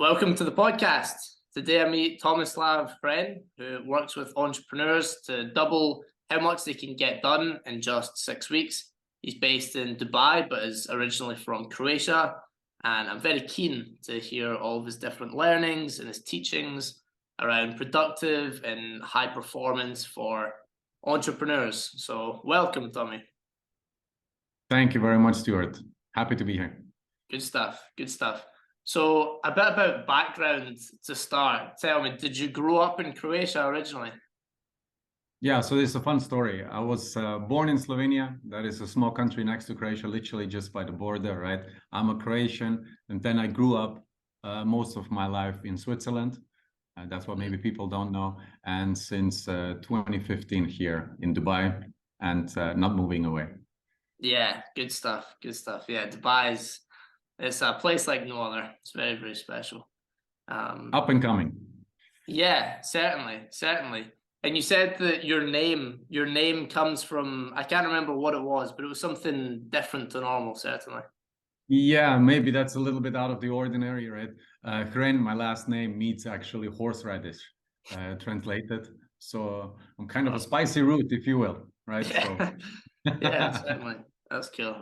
Welcome to the podcast. Today I meet Tomislav Hren, who works with entrepreneurs to double how much they can get done in just 6 weeks. He's based in Dubai, but is originally from Croatia. And I'm very keen to hear all of his different learnings and his teachings around productive and high performance for entrepreneurs. So welcome, Tommy. Thank you very much, Stewart. Happy to be here. Good stuff. Good stuff. So a bit about background to start. Tell me, did you grow up in Croatia originally? Yeah, so this is a fun story. I was born in Slovenia. That is a small country next to Croatia, literally just by the border, right? I'm a Croatian. And then I grew up most of my life in Switzerland. That's what maybe people don't know. And since 2015 here in Dubai and not moving away. Yeah, good stuff. Good stuff. Yeah, Dubai it's a place like no other. It's very, very special. Up and coming. Yeah, certainly. And you said that your name comes from, I can't remember what it was, but it was something different to normal, certainly. Yeah, maybe that's a little bit out of the ordinary, right? Hren, my last name, means actually horseradish, translated. So I'm kind of a spicy root, if you will, right? Yeah, so. Yeah, certainly. That's cool.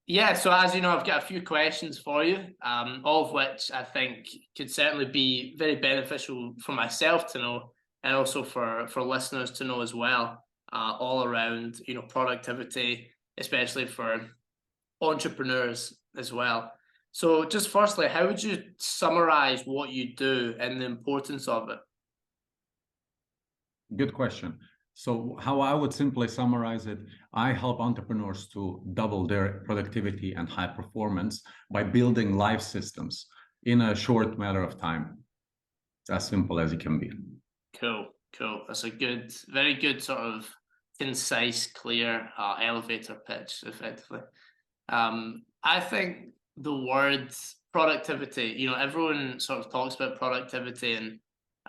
Yeah, so as you know, I've got a few questions for you, all of which I think could certainly be very beneficial for myself to know, and also for listeners to know as well, all around, productivity, especially for entrepreneurs as well. So just firstly, how would you summarize what you do and the importance of it? Good question. So how I would simply summarize it, I help entrepreneurs to double their productivity and high performance by building life systems in a short matter of time. It's as simple as it can be. Cool. That's a very good sort of concise, clear elevator pitch, effectively. I think the word productivity, everyone sort of talks about productivity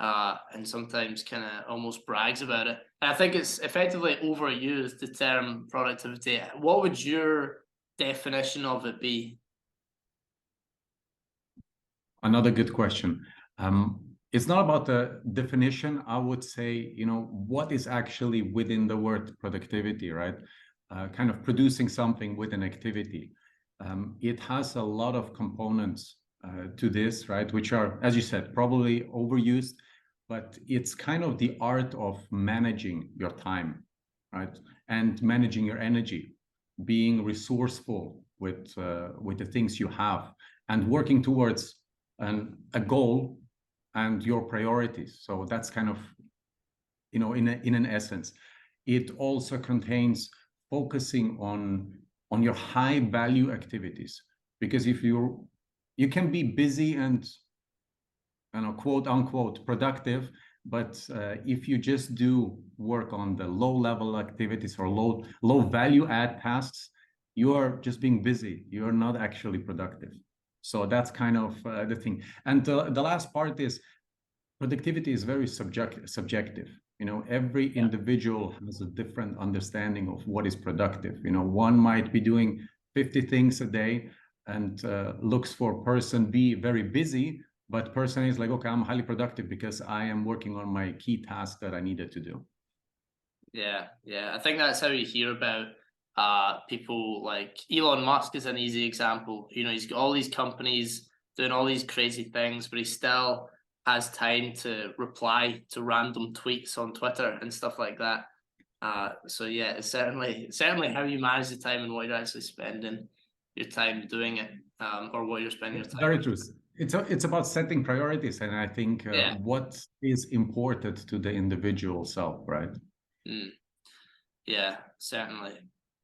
and sometimes kind of almost brags about it. And I think it's effectively overused, the term productivity. What would your definition of it be? Another good question. It's not about the definition. I would say, what is actually within the word productivity, right? Kind of producing something with an activity. It has a lot of components to this, right? Which are, as you said, probably overused, but it's kind of the art of managing your time, right? And managing your energy, being resourceful with the things you have, and working towards a goal and your priorities. So that's kind of, in an essence. It also contains focusing on your high value activities, because if you can be busy and quote unquote productive, but if you just do work on the low level activities or low value add tasks, you are just being busy. You're not actually productive. So that's kind of the thing. And the last part is productivity is very subjective. Every individual has a different understanding of what is productive. One might be doing 50 things a day and looks for person B very busy, but person is like, okay, I'm highly productive because I am working on my key task that I needed to do. Yeah. I think that's how you hear about people like Elon Musk is an easy example. He's got all these companies doing all these crazy things, but he still has time to reply to random tweets on Twitter and stuff like that. So yeah, it's certainly how you manage the time and what you're actually spending your time doing it, or what you're spending your time. Very true. It's about setting priorities, and I think what is important to the individual self, right? Yeah, certainly.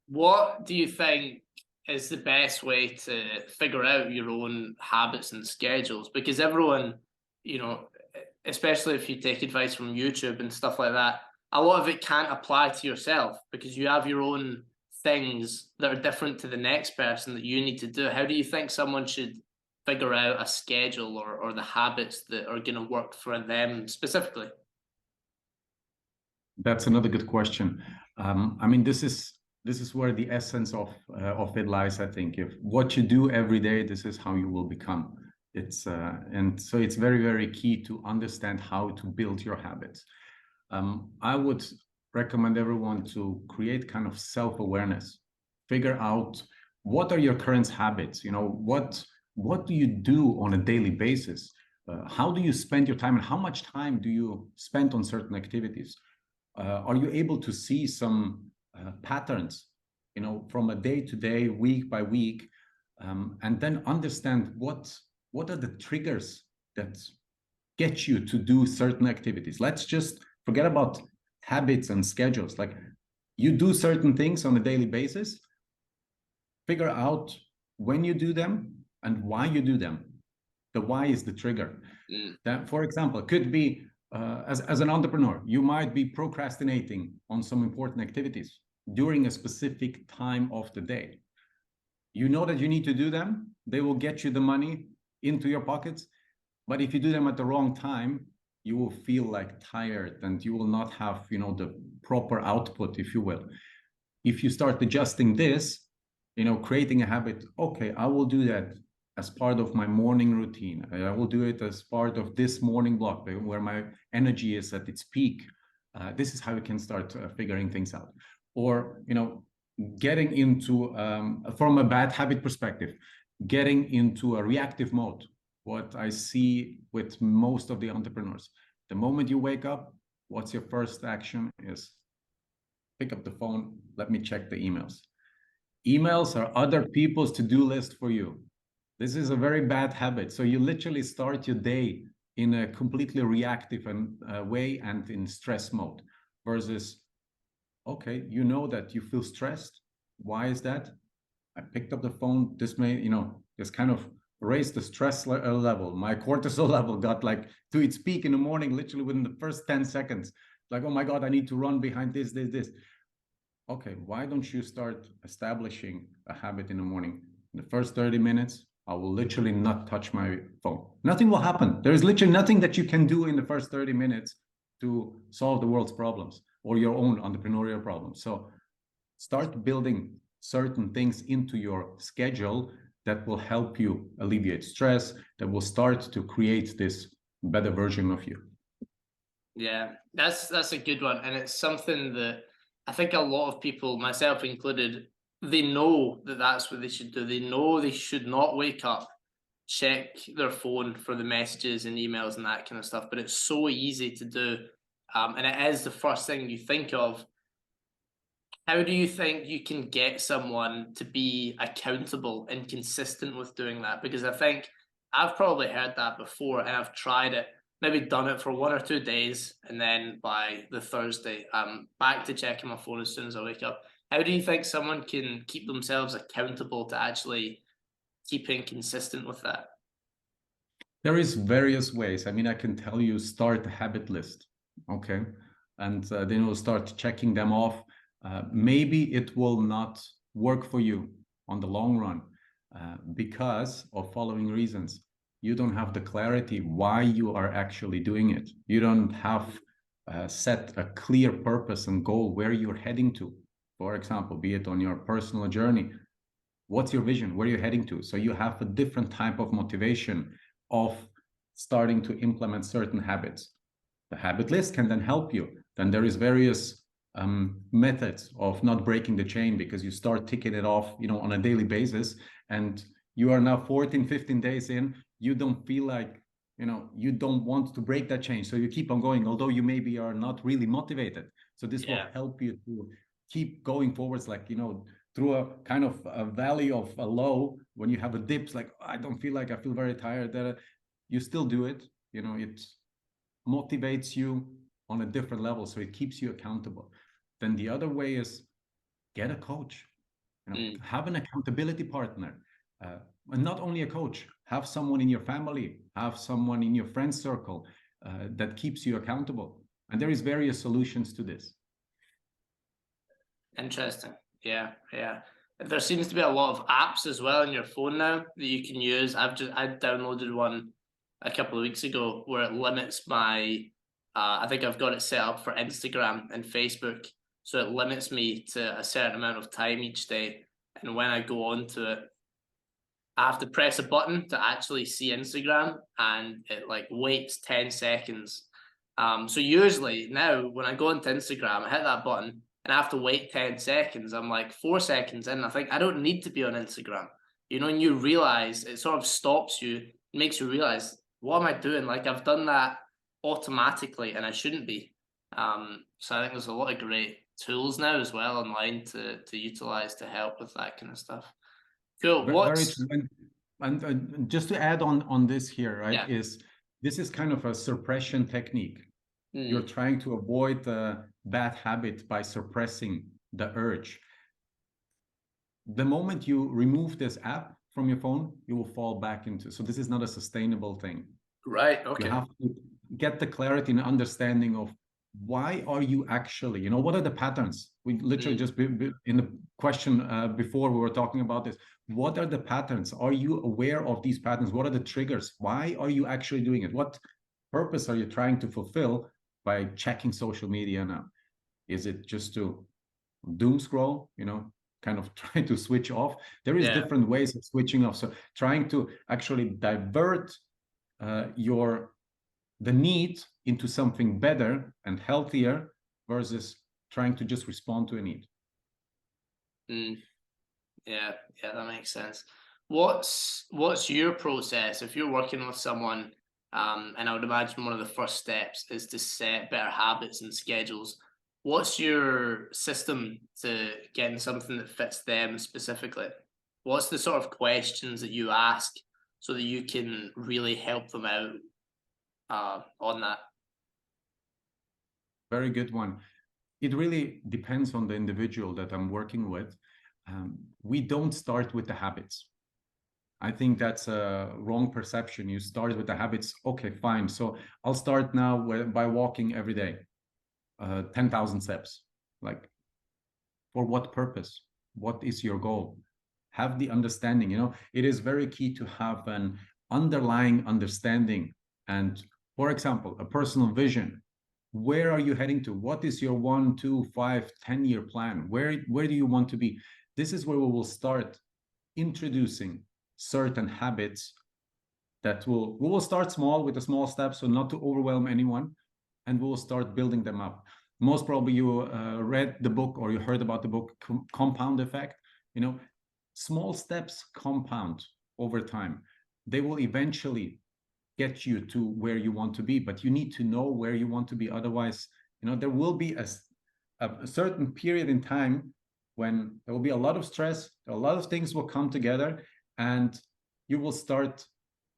What do you think is the best way to figure out your own habits and schedules? Because everyone, especially if you take advice from YouTube and stuff like that, a lot of it can't apply to yourself because you have your own things that are different to the next person that you need to do. How do you think someone should figure out a schedule or the habits that are going to work for them specifically? That's another good question. This is where the essence of it lies. I think if what you do every day, this is how you will become. It's and so it's very, very key to understand how to build your habits. I would recommend everyone to create kind of self-awareness, figure out what are your current habits, what do you do on a daily basis? How do you spend your time, and how much time do you spend on certain activities? Are you able to see some patterns, from a day to day, week by week, and then understand what are the triggers that get you to do certain activities? Let's just forget about habits and schedules. Like, you do certain things on a daily basis, figure out when you do them and why you do them. The why is the trigger. That, for example, could be as an entrepreneur, you might be procrastinating on some important activities during a specific time of the day. You know that you need to do them. They will get you the money into your pockets. But if you do them at the wrong time, you will feel like tired and you will not have, the proper output, if you will. If you start adjusting this, creating a habit, okay, I will do that as part of my morning routine. I will do it as part of this morning block where my energy is at its peak. This is how you can start figuring things out. Or, getting into, from a bad habit perspective, getting into a reactive mode. What I see with most of the entrepreneurs, the moment you wake up, what's your first action is pick up the phone, let me check the emails. Emails are other people's to-do list for you. This is a very bad habit. So you literally start your day in a completely reactive way and in stress mode versus, okay, you know that you feel stressed. Why is that? I picked up the phone. This may, this kind of raised the stress level. My cortisol level got like to its peak in the morning, literally within the first 10 seconds. Like, oh my God, I need to run behind this. Okay, why don't you start establishing a habit in the morning? In the first 30 minutes, I will literally not touch my phone. Nothing will happen. There is literally nothing that you can do in the first 30 minutes to solve the world's problems or your own entrepreneurial problems. So start building certain things into your schedule that will help you alleviate stress, that will start to create this better version of you. Yeah, that's a good one. And it's something that I think a lot of people, myself included, they know that that's what they should do. They know they should not wake up, check their phone for the messages and emails and that kind of stuff. But it's so easy to do. And it is the first thing you think of. How do you think you can get someone to be accountable and consistent with doing that? Because I think I've probably heard that before and I've tried it, maybe done it for 1 or 2 days, and then by the Thursday, I'm back to checking my phone as soon as I wake up. How do you think someone can keep themselves accountable to actually keeping consistent with that? There is various ways. I mean, I can tell you, start a habit list, okay? And then we'll start checking them off. Maybe it will not work for you on the long run because of following reasons. You don't have the clarity why you are actually doing it. You don't have set a clear purpose and goal where you're heading to. For example, be it on your personal journey. What's your vision? Where you're heading to? So you have a different type of motivation of starting to implement certain habits. The habit list can then help you. Then there is various methods of not breaking the chain because you start ticking it off, on a daily basis, and you are now 14, 15 days in, you don't feel like, you don't want to break that chain. So you keep on going, although you maybe are not really motivated. So this will help you to keep going forwards, like, through a kind of a valley of a low, when you have a dip, like, I don't feel like, I feel very tired, that you still do it, it motivates you on a different level, so it keeps you accountable. Then the other way is get a coach, have an accountability partner, and not only a coach, have someone in your family, have someone in your friend circle that keeps you accountable. And there is various solutions to this. Interesting. Yeah. There seems to be a lot of apps as well on your phone now that you can use. I downloaded one a couple of weeks ago where it limits my I think I've got it set up for Instagram and Facebook, so it limits me to a certain amount of time each day, and when I go on to it, I have to press a button to actually see Instagram, and it like waits 10 seconds. So usually now when I go into Instagram, I hit that button and I have to wait 10 seconds. I'm like 4 seconds in, I think I don't need to be on Instagram. You know, and you realize it sort of stops you, makes you realize, what am I doing? Like I've done that automatically and I shouldn't be. So I think there's a lot of great tools now as well online to utilize to help with that kind of stuff. Cool. Very true. And just to add on this here, right, Yeah. is this is kind of a suppression technique. You're Mm, trying to avoid the bad habit by suppressing the urge. The moment you remove this app from your phone, you will fall back into. So this is not a sustainable thing. right. You Okay. have to get the clarity and understanding of why are you actually, you know, what are the patterns? We literally just in the question before we were talking about this. What are the patterns? Are you aware of these patterns? What are the triggers? Why are you actually doing it? What purpose are you trying to fulfill by checking social media now? Is it just to doom scroll, you know, kind of try to switch off? There is Yeah. different ways of switching off. So trying to actually divert the need into something better and healthier versus trying to just respond to a need. Mm, yeah. Yeah. That makes sense. What's your process if you're working with someone? And I would imagine one of the first steps is to set better habits and schedules. What's your system to getting something that fits them specifically? What's the sort of questions that you ask so that you can really help them out on that? Very good one. It really depends on the individual that I'm working with. We don't start with the habits. I think that's a wrong perception. You start with the habits. Okay, fine. So I'll start now by walking every day, 10,000 steps. Like, for what purpose? What is your goal? Have the understanding. You know, it is very key to have an underlying understanding. And for example, a personal vision. Where are you heading to? What is your 1, 2, 5, 10-year plan? Where do you want to be? This is where we will start introducing certain habits that we will start small with a small step, so not to overwhelm anyone, and we will start building them up. Most probably you read the book or you heard about the book Compound Effect. You know, small steps compound over time. They will eventually get you to where you want to be, but you need to know where you want to be. Otherwise, you know, there will be a certain period in time when there will be a lot of stress, a lot of things will come together, and you will start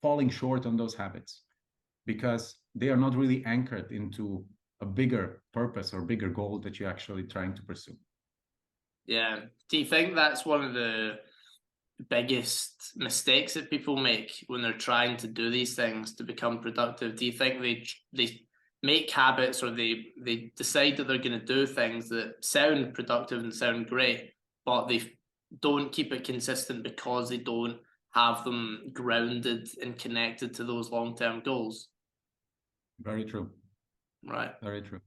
falling short on those habits because they are not really anchored into a bigger purpose or bigger goal that you're actually trying to pursue. Yeah. Do you think that's one of the biggest mistakes that people make when they're trying to do these things to become productive? Do you think they make habits, or they decide that they're going to do things that sound productive and sound great, but they don't keep it consistent because they don't have them grounded and connected to those long-term goals? Very true. Right. Very true.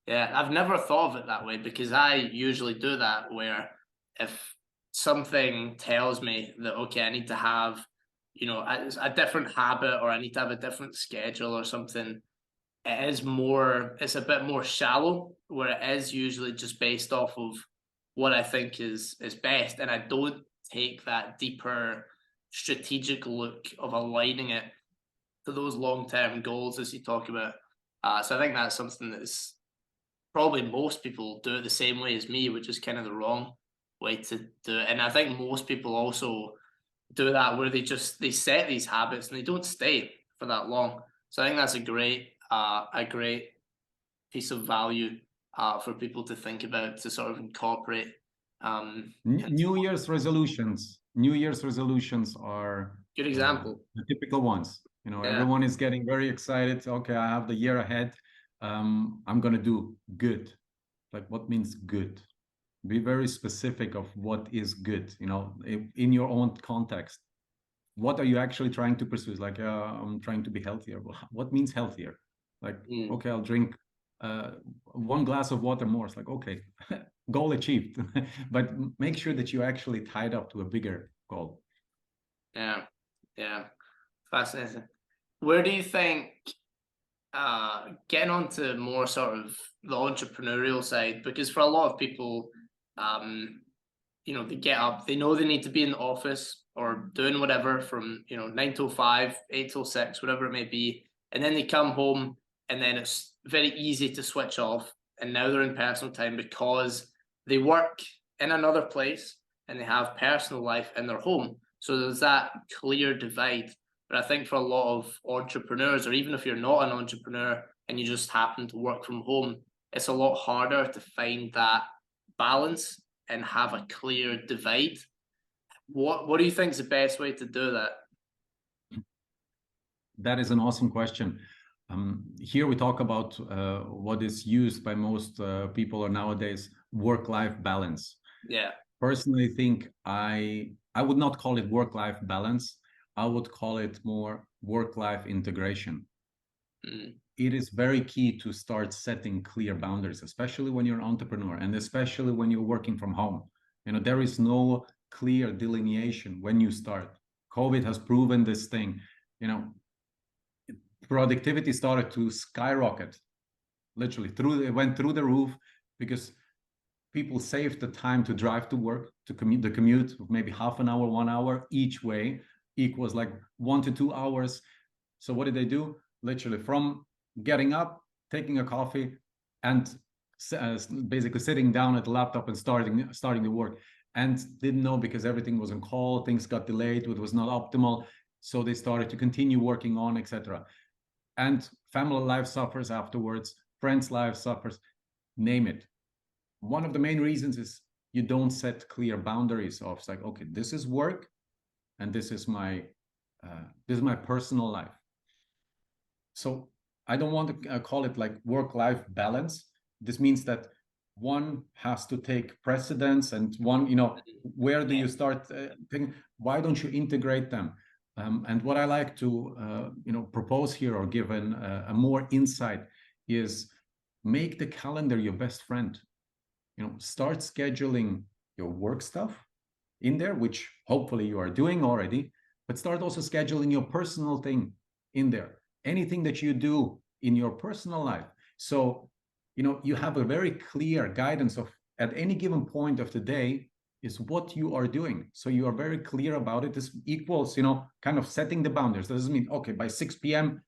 Yeah, I've never thought of it that way, because I usually do that where if something tells me that, okay, I need to have, you know, a different habit, or I need to have a different schedule or something, it's a bit more shallow, where it is usually just based off of what I think is best. And I don't take that deeper strategic look of aligning it to those long-term goals as you talk about. So I think that's something that's probably most people do it the same way as me, which is kind of the wrong way to do it. And I think most people also do that where they set these habits and they don't stay for that long. So I think that's a great piece of value for people to think about, to sort of incorporate. New Year's resolutions. New Year's resolutions are Good example. the typical ones. You know, Yeah. everyone is getting very excited. Okay, I have the year ahead. I'm gonna do good. Like, what means good? Be very specific of what is good. You know, in your own context. What are you actually trying to pursue? It's like, I'm trying to be healthier. Well, what means healthier? Like, okay, I'll drink 1 glass of water more. It's like, okay, goal achieved. But make sure that you actually tied up to a bigger goal. Yeah, yeah, fascinating. Where do you think, getting onto more sort of the entrepreneurial side, because for a lot of people, um, they get up, they know they need to be in the office or doing whatever from, 9 till 5, 8 till 6, whatever it may be. And then they come home and then it's very easy to switch off. And now they're in personal time because they work in another place and they have personal life in their home. So there's that clear divide. But I think for a lot of entrepreneurs, or even if you're not an entrepreneur and you just happen to work from home, it's a lot harder to find that balance and have a clear divide. What do you think is the best way to do that? That is an awesome question. Here we talk about what is used by most people nowadays, work-life balance. Yeah. Personally, think I would not call it work-life balance. I would call it more work-life integration. Mm. It is very key to start setting clear boundaries, especially when you're an entrepreneur and especially when you're working from home. There is no clear delineation when you start. COVID has proven this thing. Productivity started to skyrocket, literally it went through the roof because people saved the time to drive to work, to commute. The commute of maybe half an hour, 1 hour each way equals like 1 to 2 hours. So what did they do? Literally from getting up, taking a coffee, and basically sitting down at the laptop and starting the work, and didn't know because everything was on call, things got delayed, it was not optimal, so they started to continue working on, etc. And family life suffers afterwards, friends' life suffers, name it. One of the main reasons is you don't set clear boundaries of, it's like, okay, this is work and this is my personal life. So I don't want to call it like work-life balance. This means that one has to take precedence, and one, where do you start thinking, why don't you integrate them? And what I like to propose here, or give a more insight, is make the calendar your best friend. Start scheduling your work stuff in there, which hopefully you are doing already, but start also scheduling your personal thing in there, anything that you do in your personal life. So you have a very clear guidance of, at any given point of the day, is what you are doing. So you are very clear about it. This equals, kind of setting the boundaries. That doesn't mean, okay, by 6 p.m.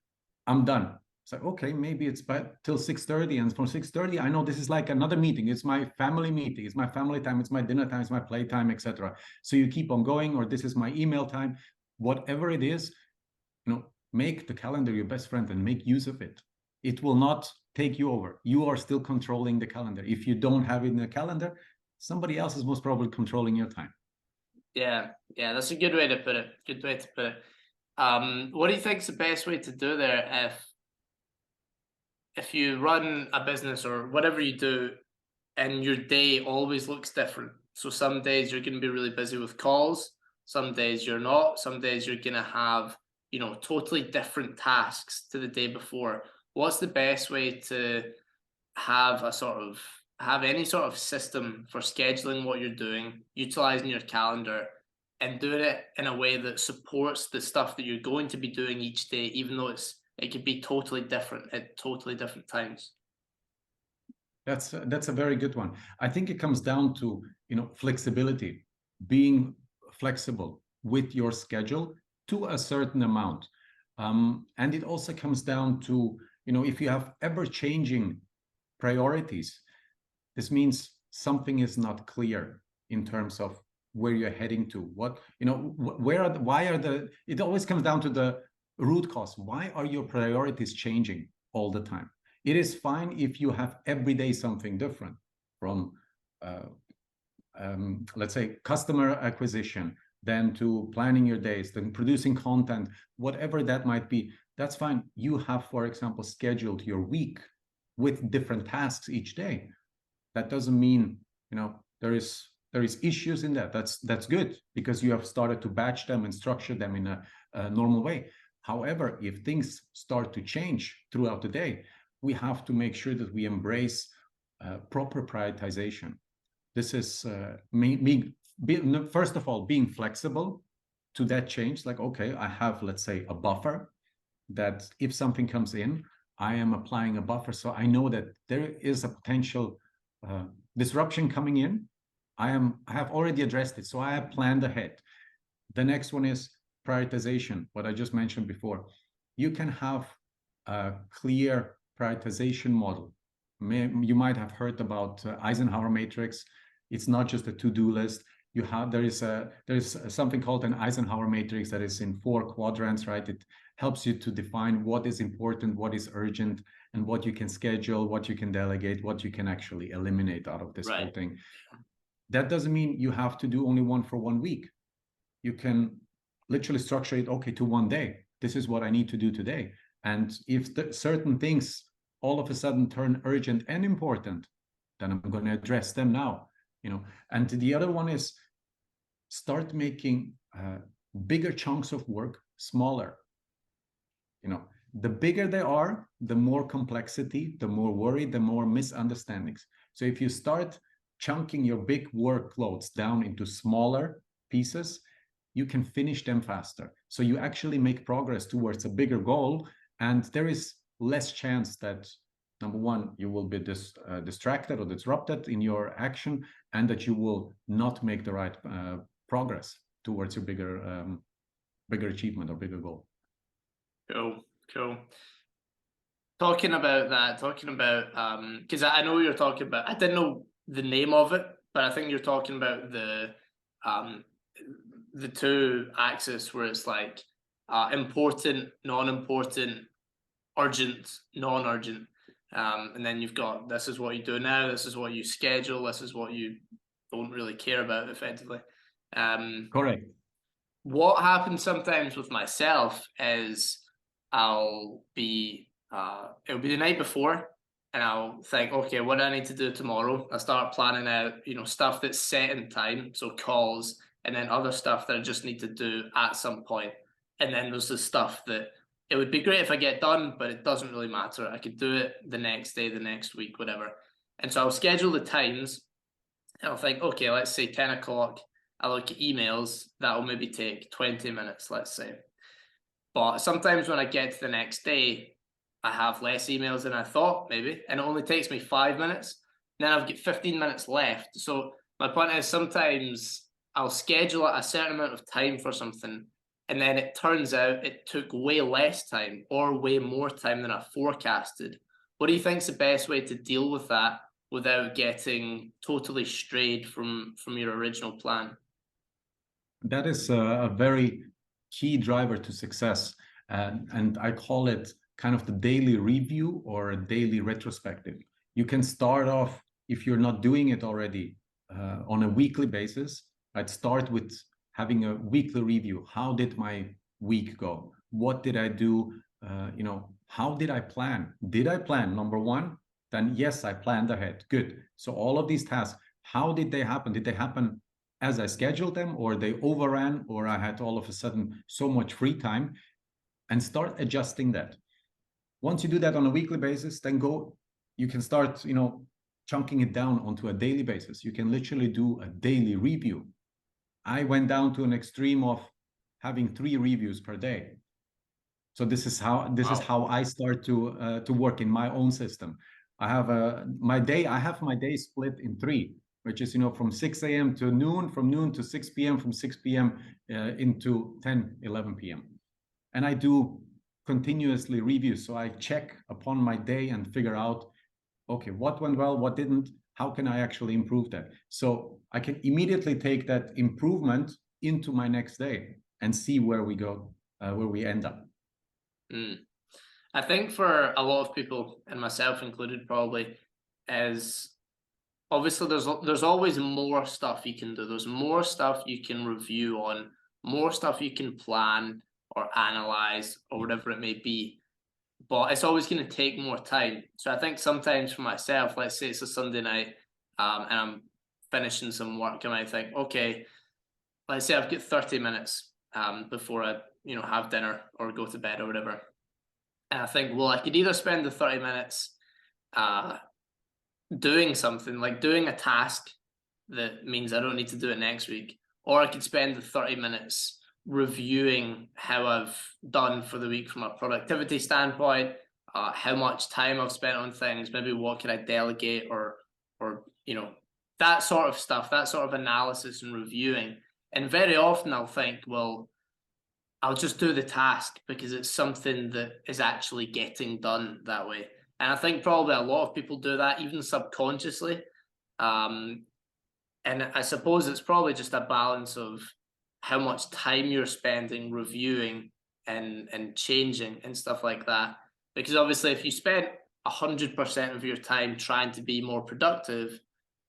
I'm done. It's like, okay, maybe it's till 6:30, and from 6:30, I know this is like another meeting. It's my family meeting. It's my family time. It's my dinner time. It's my play time, etc. So you keep on going, or this is my email time. Whatever it is, make the calendar your best friend and make use of it. It will not take you over. You are still controlling the calendar. If you don't have it in the calendar, somebody else is most probably controlling your time. Yeah, that's a good way to put it. Good way to put it. What do you think is the best way to do there if you run a business or whatever you do and your day always looks different? So some days you're going to be really busy with calls, some days you're not, some days you're going to have, totally different tasks to the day before. What's the best way to have any sort of system for scheduling what you're doing, utilizing your calendar, and doing it in a way that supports the stuff that you're going to be doing each day, even though it could be totally different at totally different times? That's a very good one. I think it comes down to, flexibility, being flexible with your schedule to a certain amount. And it also comes down to, if you have ever-changing priorities, this means something is not clear in terms of where you're heading to. It always comes down to the root cause. Why are your priorities changing all the time? It is fine if you have every day something different, from let's say customer acquisition, then to planning your days, then producing content, whatever that might be. That's fine. You have, for example, scheduled your week with different tasks each day. That doesn't mean there is issues in that. That's good, because you have started to batch them and structure them in a normal way. However, if things start to change throughout the day, we have to make sure that we embrace proper prioritization. This is me, first of all, being flexible, to that change. Like, okay, I have, let's say, a buffer that if something comes in, I am applying a buffer. So I know that there is a potential disruption coming in. I have already addressed it. So I have planned ahead. The next one is prioritization, what I just mentioned before. You can have a clear prioritization model. You might have heard about Eisenhower matrix. It's not just a to-do list. There's something called an Eisenhower matrix that is in 4 quadrants, right? It helps you to define what is important, what is urgent, and what you can schedule, what you can delegate, what you can actually eliminate out of this whole thing. That doesn't mean you have to do only one for 1 week. You can literally structure it, okay, to 1 day. This is what I need to do today. And if certain things all of a sudden turn urgent and important, then I'm going to address them now. And the other one is start making bigger chunks of work smaller. The bigger they are, the more complexity, the more worry, the more misunderstandings. So if you start chunking your big workloads down into smaller pieces, you can finish them faster. So you actually make progress towards a bigger goal, and there is less chance that, number one, you will be distracted or disrupted in your action, and that you will not make the right progress towards your bigger achievement or bigger goal. Cool. Talking about because I know you're talking about, I didn't know the name of it, but I think you're talking about the 2 axes where it's like important, non-important, urgent, non-urgent. And then you've got, this is what you do now, this is what you schedule, this is what you don't really care about, effectively. Correct. What happens sometimes with myself is it'll be the night before, and I'll think, okay, what do I need to do tomorrow? I start planning out, stuff that's set in time, so calls, and then other stuff that I just need to do at some point. And then there's the stuff that it would be great if I get done, but it doesn't really matter. I could do it the next day, the next week, whatever. And so I'll schedule the times, and I'll think, okay, let's say 10 o'clock, I'll look at emails. That'll maybe take 20 minutes, let's say. But sometimes when I get to the next day, I have less emails than I thought, maybe, and it only takes me 5 minutes. Then I've got 15 minutes left. So my point is, sometimes I'll schedule a certain amount of time for something, and then it turns out it took way less time or way more time than I forecasted. What do you think is the best way to deal with that without getting totally strayed from your original plan? That is a very key driver to success. And I call it kind of the daily review or a daily retrospective. You can start off, if you're not doing it already, on a weekly basis. I'd start with having a weekly review. How did my week go? What did I do? How did I plan? Did I plan? Number one, then yes, I planned ahead. Good. So all of these tasks, how did they happen? Did they happen as I scheduled them, or they overran, or I had all of a sudden so much free time? And start adjusting that. Once you do that on a weekly basis, then you can start, chunking it down onto a daily basis. You can literally do a daily review. I went down to an extreme of having 3 reviews per day. So this is how I start to work in my own system. I have my day split in 3, which is from 6 a.m. to noon, from noon to 6 p.m., from 6 p.m. Into 10, 11 p.m. And I do continuously reviews. So I check upon my day and figure out, okay, what went well, what didn't, how can I actually improve that? So I can immediately take that improvement into my next day and see where we go, where we end up. I think for a lot of people, and myself included probably, is obviously there's always more stuff you can do. There's more stuff you can review on, more stuff you can plan or analyze or whatever it may be. But it's always going to take more time. So I think sometimes for myself, let's say it's a Sunday night and I'm finishing some work, I might think, okay, let's say I've got 30 minutes before I have dinner or go to bed or whatever. And I think, well, I could either spend the 30 minutes doing something, like doing a task that means I don't need to do it next week, or I could spend the 30 minutes reviewing how I've done for the week from a productivity standpoint, how much time I've spent on things, maybe what can I delegate, or you know, that sort of stuff, that sort of analysis and reviewing. And very often I'll think, well, I'll just do the task because it's something that is actually getting done that way. And I think probably a lot of people do that, even subconsciously. And I suppose it's probably just a balance of how much time you're spending reviewing and changing and stuff like that. Because obviously, if you spent 100% of your time trying to be more productive,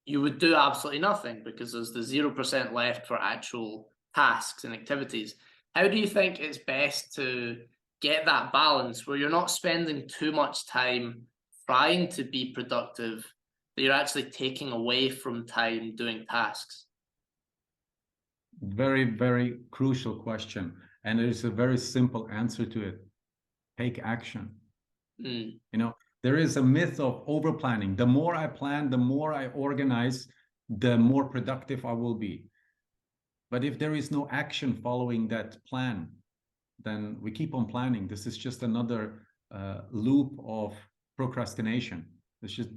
you would do absolutely nothing because there's the 0% left for actual tasks and activities. How do you think it's best to get that balance where you're not spending too much time trying to be productive, that you're actually taking away from time doing tasks? Very, very crucial question. And there's a very simple answer to it. Take action. You know, there is a myth of over planning. The more I plan, the more I organize, the more productive I will be. But if there is no action following that plan, then we keep on planning. This is just another loop of procrastination. It's just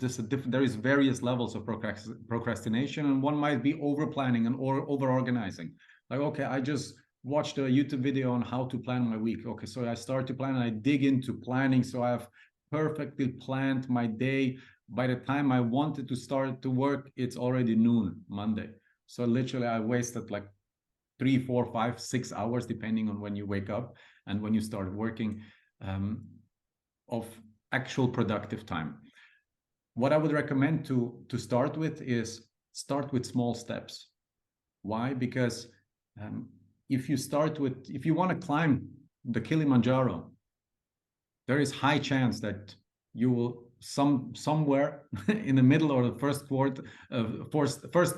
there is various levels of procrastination, and one might be over planning and over organizing. Like, okay, I just watched a YouTube video on how to plan my week. Okay, so I start to plan and I dig into planning. So I've perfectly planned my day. By the time I wanted to start to work, it's already noon, Monday. So literally I wasted like 3, 4, 5, 6 hours, depending on when you wake up and when you start working, of actual productive time. What I would recommend to start with is start with small steps. Why? Because if you want to climb the Kilimanjaro, there is high chance that you will somewhere in the middle or the first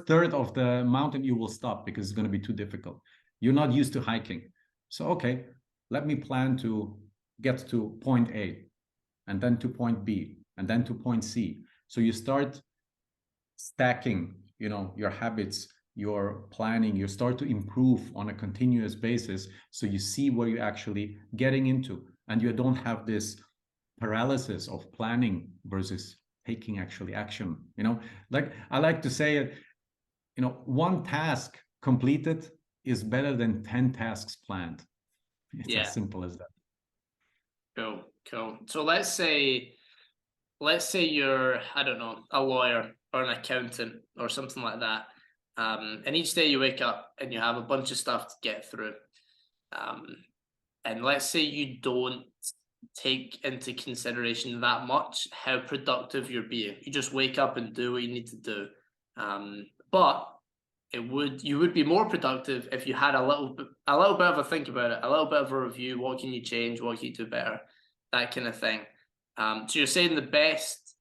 third of the mountain, you will stop because it's going to be too difficult. You're not used to hiking. So, okay, let me plan to get to point A and then to point B and then to point C. So you start stacking, you know, your habits, your planning, you start to improve on a continuous basis. So you see where you're actually getting into, and you don't have this paralysis of planning versus taking actually action. You know, like I like to say it, you know, one task completed is better than 10 tasks planned. It's as simple as that. Cool. So let's say you're, I don't know, a lawyer or an accountant or something like that. And each day you wake up and you have a bunch of stuff to get through. And let's say you don't take into consideration that much how productive you're being. You just wake up and do what you need to do. But you would be more productive if you had a little bit of a think about it, a little bit of a review. What can you change? What can you do better? That kind of thing. So you're saying the best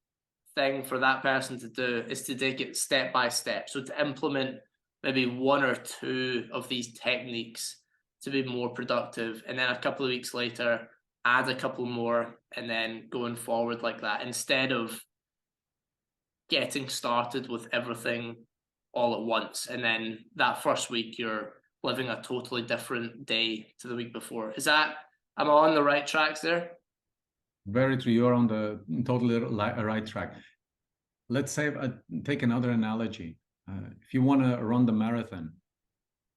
thing for that person to do is to take it step by step. So to implement maybe 1 or 2 of these techniques to be more productive, and then a couple of weeks later add a couple more, and then going forward like that, instead of getting started with everything all at once, and then that first week you're living a totally different day to the week before. Am I on the right tracks there? Very true. You're on the totally right track. Let's say, take another analogy. If you want to run the marathon,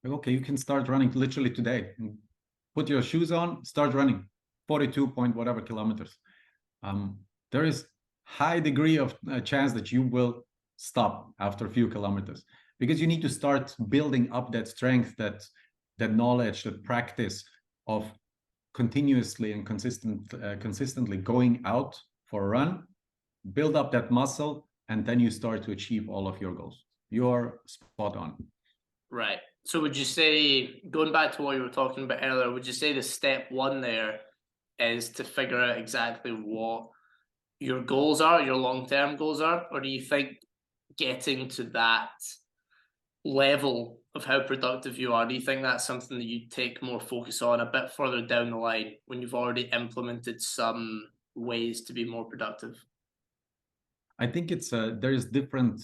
okay, you can start running literally today. Put your shoes on, start running 42 point whatever kilometers. There is high degree of chance that you will stop after a few kilometers, because you need to start building up that strength, that knowledge, that practice of continuously and consistently going out for a run, build up that muscle, and then you start to achieve all of your goals. You're spot on. Right. So would you say, going back to what you were talking about earlier, would you say the step 1 there is to figure out exactly what your goals are, your long-term goals are? Or do you think getting to that level of how productive you are, do you think that's something that you take more focus on a bit further down the line when you've already implemented some ways to be more productive? I think it's there's different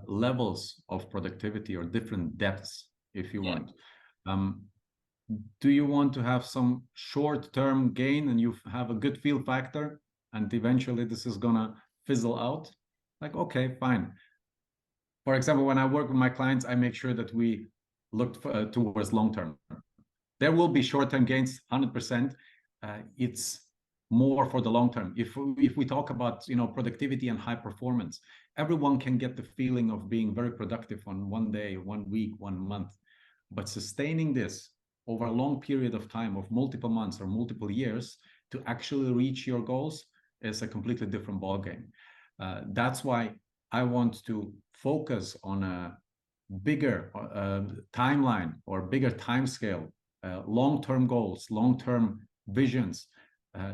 levels of productivity, or different depths, if you want. Do you want to have some short-term gain and you have a good feel factor and eventually this is gonna fizzle out? Like, okay, fine. For example, when I work with my clients, I make sure that we look towards long-term. There will be short-term gains, 100%. It's more for the long term. If we talk about productivity and high performance, everyone can get the feeling of being very productive on one day, 1 week, 1 month, but sustaining this over a long period of time of multiple months or multiple years to actually reach your goals is a completely different ballgame. That's why I want to focus on a bigger timeline or bigger time scale, long-term goals, long-term visions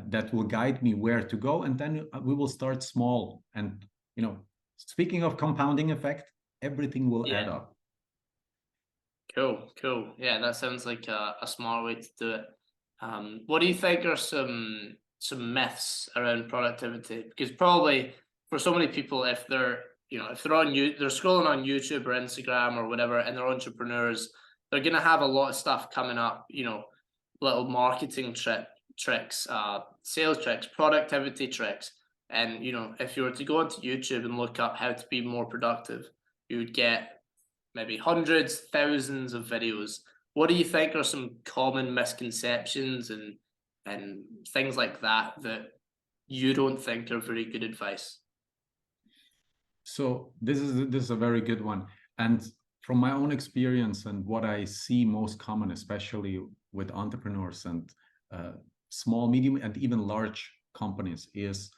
that will guide me where to go. And then we will start small. And, speaking of compounding effect, everything will add up. Cool. Yeah, that sounds like a smart way to do it. What do you think are some myths around productivity? Because probably for so many people, if they're they're scrolling on YouTube or Instagram or whatever, and they're entrepreneurs, they're gonna have a lot of stuff coming up. Little marketing tricks, sales tricks, productivity tricks, and if you were to go onto YouTube and look up how to be more productive, you would get maybe hundreds, thousands of videos. What do you think are some common misconceptions and things like that you don't think are very good advice? So this is a very good one. And from my own experience and what I see most common, especially with entrepreneurs and small, medium, and even large companies, is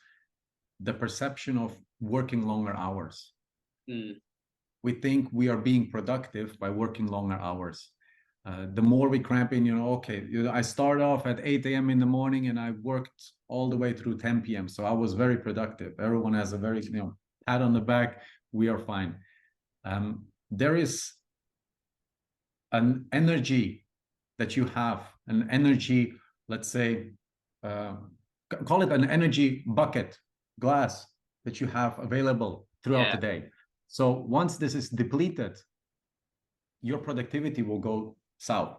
the perception of working longer hours. We think we are being productive by working longer hours. The more we cramp in, I start off at 8 a.m. in the morning and I worked all the way through 10 p.m. So I was very productive. Everyone has a very, pat on the back. We are fine. There is an energy that you have, an energy, let's say, call it an energy bucket, glass that you have available throughout the day. So once this is depleted, your productivity will go south.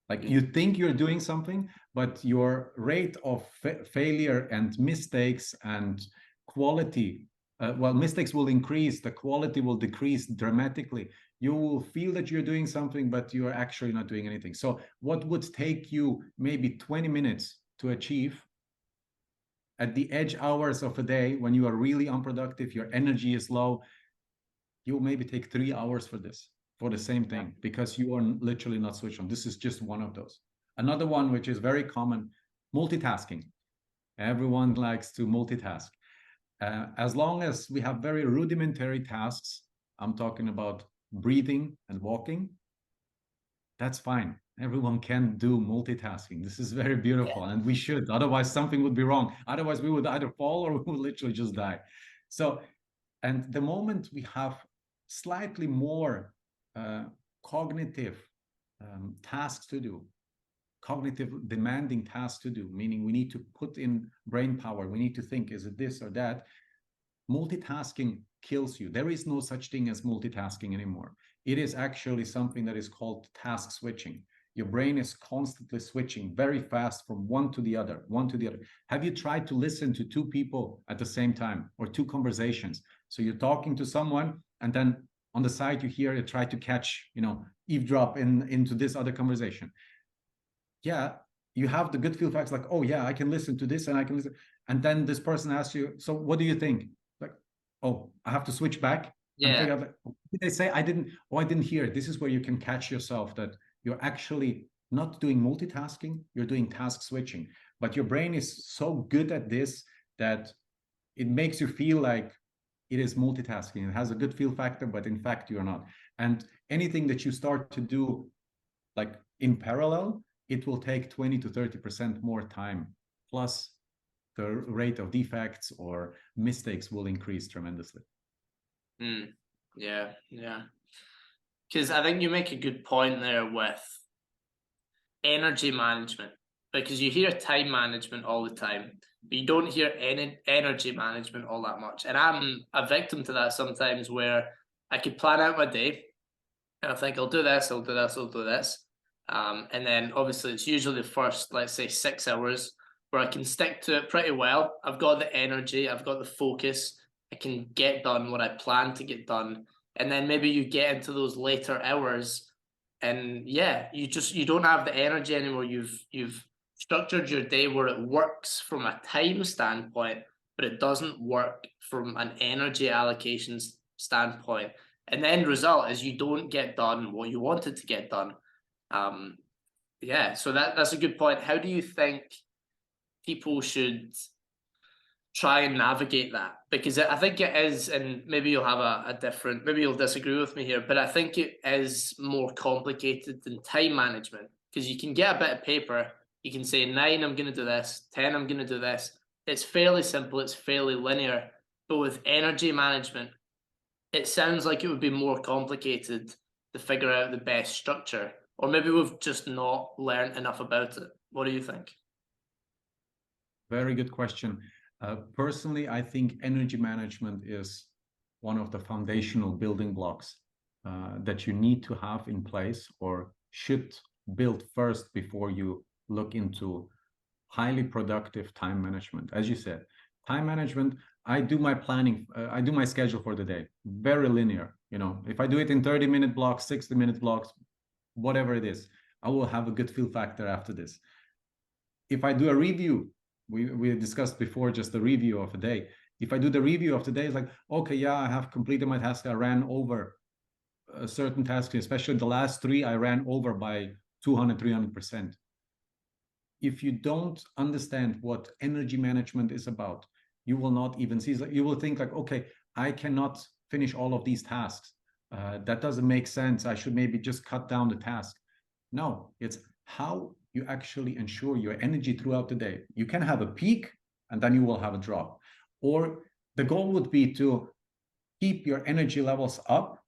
Like you think you're doing something, but your rate of failure and mistakes and quality, mistakes will increase, the quality will decrease dramatically. You will feel that you're doing something, but you're actually not doing anything. So what would take you maybe 20 minutes to achieve at the edge hours of a day when you are really unproductive, your energy is low, you will maybe take 3 hours for this, for the same thing, because you are literally not switched on. This is just one of those. Another one, which is very common, multitasking. Everyone likes to multitask. As long as we have very rudimentary tasks, I'm talking about breathing and walking, that's fine. Everyone can do multitasking. This is very beautiful, and we should. Otherwise, something would be wrong. Otherwise, we would either fall or we would literally just die. So, and the moment we have slightly more cognitive tasks to do, cognitive demanding tasks to do, meaning we need to put in brain power, we need to think, is it this or that? Multitasking kills you. There is no such thing as multitasking anymore. It is actually something that is called task switching. Your brain is constantly switching very fast from one to the other. Have you tried to listen to 2 people at the same time, or 2 conversations? So you're talking to someone and then on the side you hear it, try to catch, eavesdrop into this other conversation. Yeah, you have the good feel facts like, oh yeah, I can listen to this and I can listen. And then this person asks you, so what do you think? Like, oh, I have to switch back. And figure out, what did they say? I didn't hear it. This is where you can catch yourself that you're actually not doing multitasking, you're doing task switching. But your brain is so good at this that it makes you feel like it is multitasking. It has a good feel factor, but in fact, you're not. And anything that you start to do like in parallel, it will take 20 to 30% more time. Plus, the rate of defects or mistakes will increase tremendously. Yeah. Because I think you make a good point there with energy management, because you hear time management all the time, but you don't hear any energy management all that much. And I'm a victim to that sometimes, where I could plan out my day and I think I'll do this, And then obviously it's usually the first, let's say 6 hours where I can stick to it pretty well. I've got the energy, I've got the focus, I can get done what I plan to get done. And then maybe you get into those later hours and yeah, you don't have the energy anymore. You've structured your day where it works from a time standpoint, but it doesn't work from an energy allocation standpoint. And the end result is you don't get done what you wanted to get done. Um, yeah, so that's a good point. How do you think people should try and navigate that? Because I think it is, and maybe you'll have a different, maybe you'll disagree with me here, but I think it is more complicated than time management. Because you can get a bit of paper, you can say 9, I'm going to do this, 10, I'm going to do this. It's fairly simple, it's fairly linear. But with energy management, it sounds like it would be more complicated to figure out the best structure. Or maybe we've just not learned enough about it. What do you think? Very good question. Personally, I think energy management is one of the foundational building blocks that you need to have in place or should build first before you look into highly productive time management. As you said, time management, I do my planning, I do my schedule for the day, very linear. You know, if I do it in 30-minute blocks, 60-minute blocks, whatever it is, I will have a good feel factor after this. If I do a review, we discussed before just the review of a day. If I do the review of the day, it's like, okay, yeah, I have completed my task. I ran over a certain task, especially the last 3, I ran over by 200, 300%. If you don't understand what energy management is about, you will not even see, you will think like, okay, I cannot finish all of these tasks. That doesn't make sense. I should maybe just cut down the task. No, it's how you actually ensure your energy throughout the day. You can have a peak and then you will have a drop. Or the goal would be to keep your energy levels up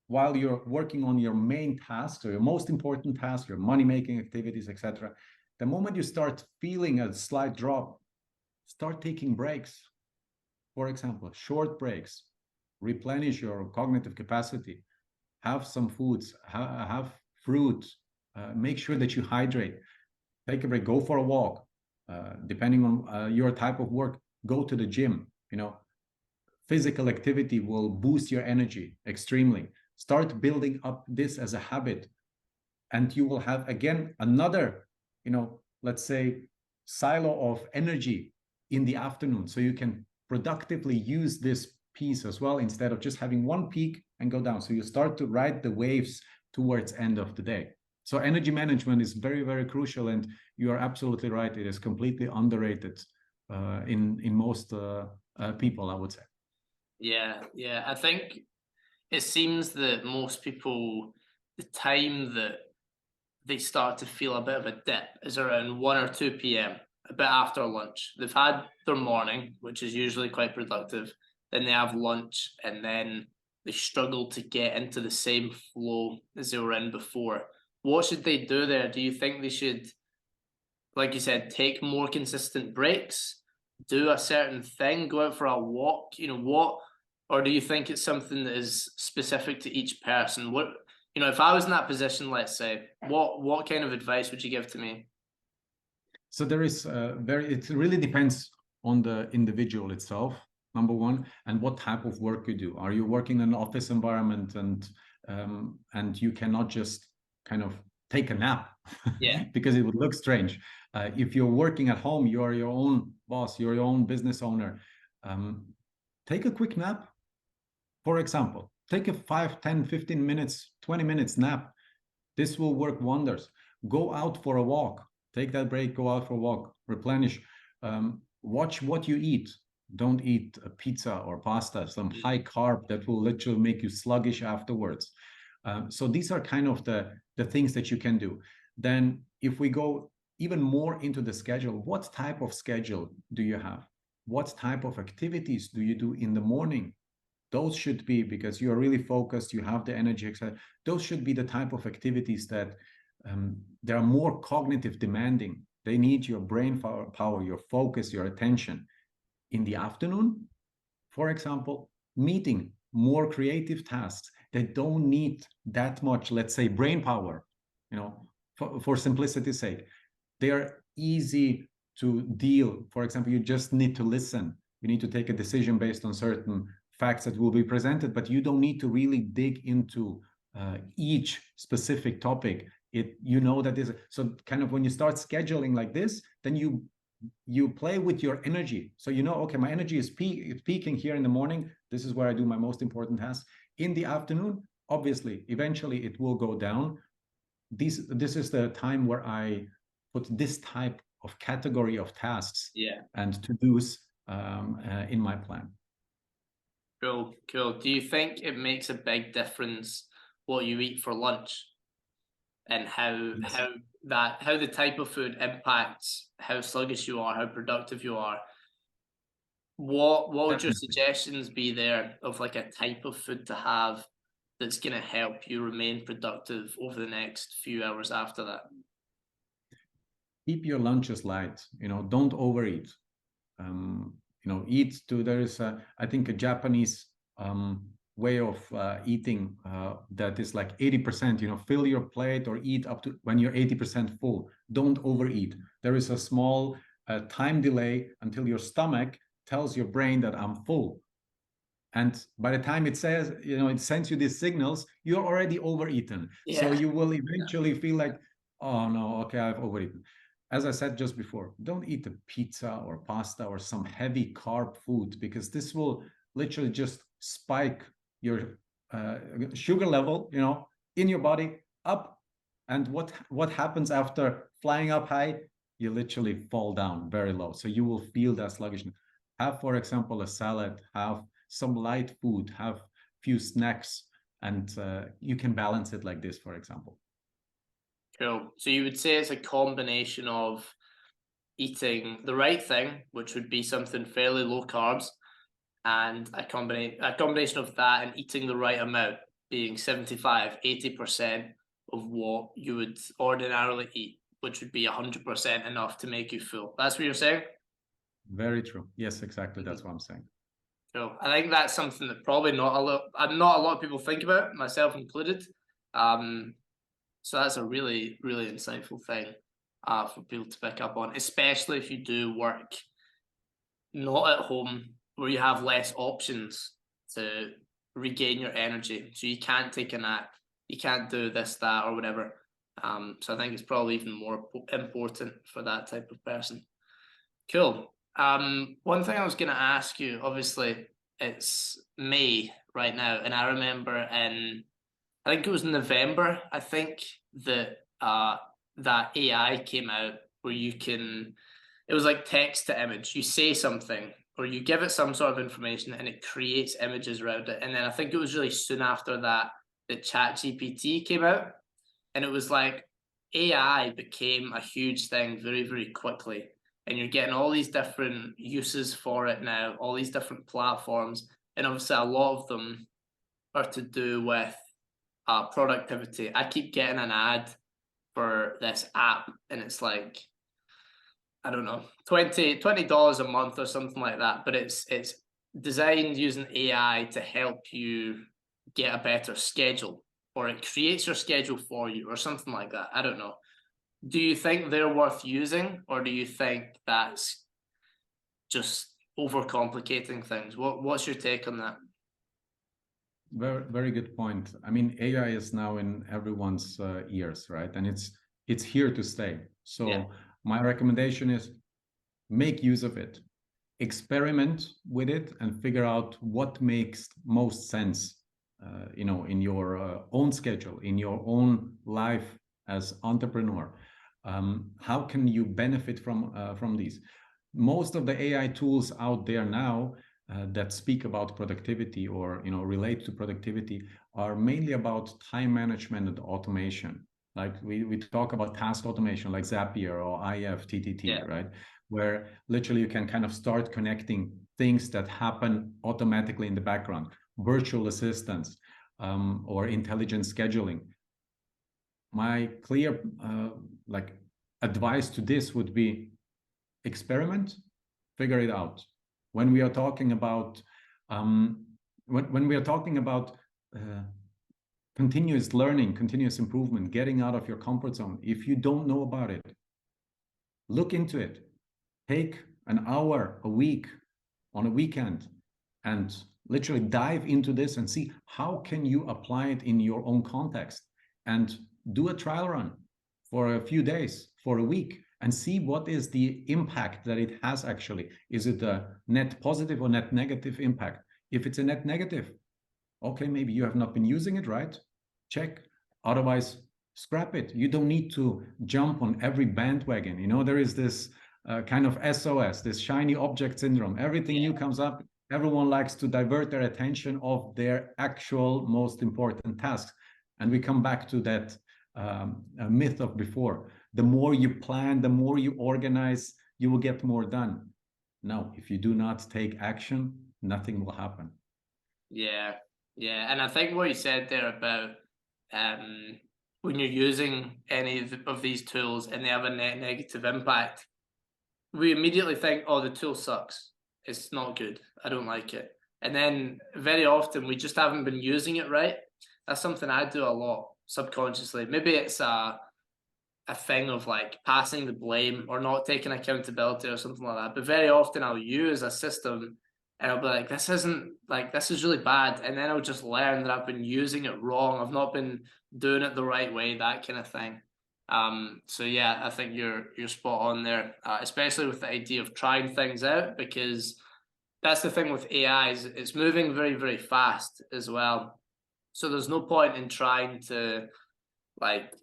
while you're working on your main tasks or your most important tasks, your money-making activities, etc. The moment you start feeling a slight drop, start taking breaks. For example, short breaks, replenish your cognitive capacity, have some foods, have fruit, make sure that you hydrate, take a break, go for a walk, depending on your type of work, go to the gym. You know, physical activity will boost your energy extremely. Start building up this as a habit, and you will have again another, you know, let's say silo of energy in the afternoon, so you can productively use this piece as well instead of just having one peak and go down. So you start to ride the waves towards end of the day. So energy management is very, very crucial, and you are absolutely right. It is completely underrated in most people, I would say. Yeah, yeah. I think it seems that most people, the time that they start to feel a bit of a dip is around 1 or 2 p.m., a bit after lunch. They've had their morning, which is usually quite productive. Then they have lunch, and then they struggle to get into the same flow as they were in before. What should they do there? Do you think they should, like you said, take more consistent breaks, do a certain thing, go out for a walk? You know, what, or do you think it's something that is specific to each person? What, you know, if I was in that position, let's say, what kind of advice would you give to me? So there is it really depends on the individual itself, number one, and what type of work you do. Are you working in an office environment and you cannot just kind of take a nap Yeah. because it would look strange. If you're working at home, you are your own boss, you're your own business owner. Take a quick nap. For example, take a 5, 10, 15 minutes, 20 minutes nap. This will work wonders. Go out for a walk. Take that break, go out for a walk, replenish. Watch what you eat. Don't eat a pizza or pasta, some high carb that will literally make you sluggish afterwards. So these are kind of the things that you can do. Then if we go even more into the schedule, what type of schedule do you have? What type of activities do you do in the morning? Those should be, because you are really focused, you have the energy, etc. Those should be the type of activities that they are more cognitive demanding. They need your brain power, your focus, your attention. In the afternoon, for example, more creative tasks that don't need that much, let's say, brain power. for simplicity's sake. They are easy to deal. For example, you just need to listen. You need to take a decision based on certain facts that will be presented, but you don't need to really dig into each specific topic. That is, so kind of when you start scheduling like this, then you play with your energy. So okay, my energy is peaking here in the morning. This is where I do my most important tasks. In the afternoon, obviously, eventually it will go down. This is the time where I put this type of category of tasks and to-dos in my plan. Cool. Do you think it makes a big difference what you eat for lunch, and how the type of food impacts how sluggish you are, how productive you are? What would your suggestions be there of like a type of food to have that's going to help you remain productive over the next few hours after that? Keep your lunches light. Don't overeat. Eat to, there is I think a Japanese way of eating that is like 80%, fill your plate or eat up to when you're 80% full. Don't overeat. There is a small time delay until your stomach tells your brain that I'm full. And by the time it says, it sends you these signals, you're already overeaten. Yeah. So you will eventually feel like, oh no, okay, I've overeaten. As I said just before, don't eat a pizza or pasta or some heavy carb food, because this will literally just spike your sugar level, in your body up. And what happens after flying up high? You literally fall down very low. So you will feel that sluggishness. Have, for example, a salad, have some light food, have few snacks, and you can balance it like this, for example. Cool. So you would say it's a combination of eating the right thing, which would be something fairly low carbs, and a combination of that and eating the right amount, being 75-80% of what you would ordinarily eat, which would be 100% enough to make you full. That's what you're saying? Very true. Yes, exactly. That's what I'm saying. Cool. I think that's something that probably not a lot of people think about, myself included. So that's a really, really insightful thing for people to pick up on, especially if you do work not at home, where you have less options to regain your energy. So you can't take a nap, you can't do this, that, or whatever. So I think it's probably even more important for that type of person. Cool. One thing I was going to ask you, obviously, it's May right now, and I remember I think it was November, I think, that that AI came out where it was like text to image. You say something or you give it some sort of information and it creates images around it. And then I think it was really soon after that ChatGPT came out, and it was like AI became a huge thing very, very quickly. And you're getting all these different uses for it now, all these different platforms. And obviously a lot of them are to do with productivity. I keep getting an ad for this app, and it's like, I don't know, $20 a month or something like that. But it's designed using AI to help you get a better schedule, or it creates your schedule for you or something like that. I don't know. Do you think they're worth using, or do you think that's just overcomplicating things? What's your take on that? Very, very good point. I mean, AI is now in everyone's ears, right? And it's here to stay. So my recommendation is make use of it, experiment with it, and figure out what makes most sense, in your own schedule, in your own life as entrepreneur. How can you benefit from these? Most of the AI tools out there now that speak about productivity or relate to productivity are mainly about time management and automation. Like we talk about task automation, like Zapier or IFTTT, right? Where literally you can kind of start connecting things that happen automatically in the background, virtual assistants, or intelligent scheduling. My clear advice to this would be experiment, figure it out. When we are talking about continuous learning, continuous improvement, getting out of your comfort zone. If you don't know about it, look into it. Take an hour a week on a weekend and literally dive into this and see how can you apply it in your own context, and do a trial run for a few days, for a week, and see what is the impact that it has actually. Is it a net positive or net negative impact? If it's a net negative, okay, maybe you have not been using it right. Check. Otherwise, scrap it. You don't need to jump on every bandwagon. You know, there is this kind of SOS, this shiny object syndrome. Everything new comes up. Everyone likes to divert their attention of their actual most important tasks. And we come back to that myth of before. The more you plan, the more you organize, you will get more done. Now, if you do not take action, nothing will happen. Yeah, yeah. And I think what you said there about when you're using any of these tools and they have a net negative impact, we immediately think, oh, the tool sucks. It's not good. I don't like it. And then very often we just haven't been using it right. That's something I do a lot subconsciously. Maybe it's a thing of like passing the blame or not taking accountability or something like that. But very often I'll use a system and I'll be like, this is really bad. And then I'll just learn that I've been using it wrong. I've not been doing it the right way, that kind of thing. So yeah, I think you're spot on there, especially with the idea of trying things out, because that's the thing with AI, is it's moving very, very fast as well. So there's no point in trying to like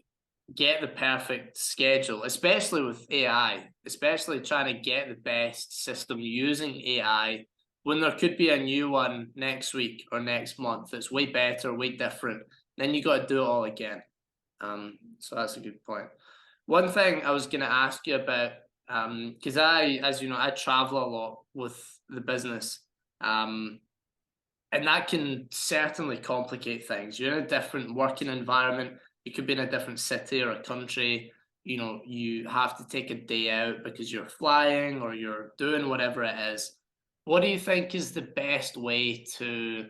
get the perfect schedule, especially with AI, especially trying to get the best system using AI when there could be a new one next week or next month that's way better, way different. Then you got to do it all again. So that's a good point. One thing I was going to ask you about, because as you know, I travel a lot with the business, and that can certainly complicate things. You're in a different working environment. You could be in a different city or a country. You know, you have to take a day out because you're flying or you're doing whatever it is. What do you think is the best way to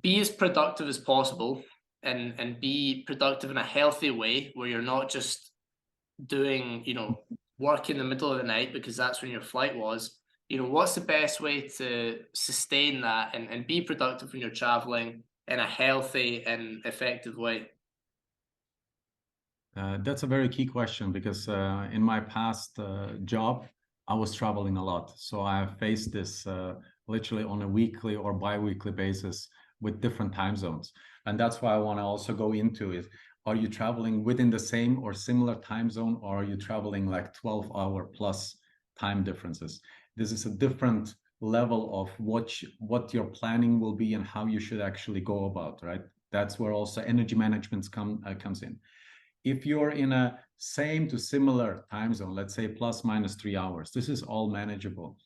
be as productive as possible and be productive in a healthy way, where you're not just doing, work in the middle of the night because that's when your flight was? What's the best way to sustain that and be productive when you're traveling in a healthy and effective way? That's a very key question, because in my past job, I was traveling a lot. So I have faced this literally on a weekly or bi-weekly basis with different time zones. And that's why I want to also go into it. Are you traveling within the same or similar time zone, or are you traveling like 12-hour plus time differences? This is a different level of what your planning will be and how you should actually go about, right? That's where also energy management comes in. If you're in a same to similar time zone, let's say plus minus 3 hours, this is all manageable.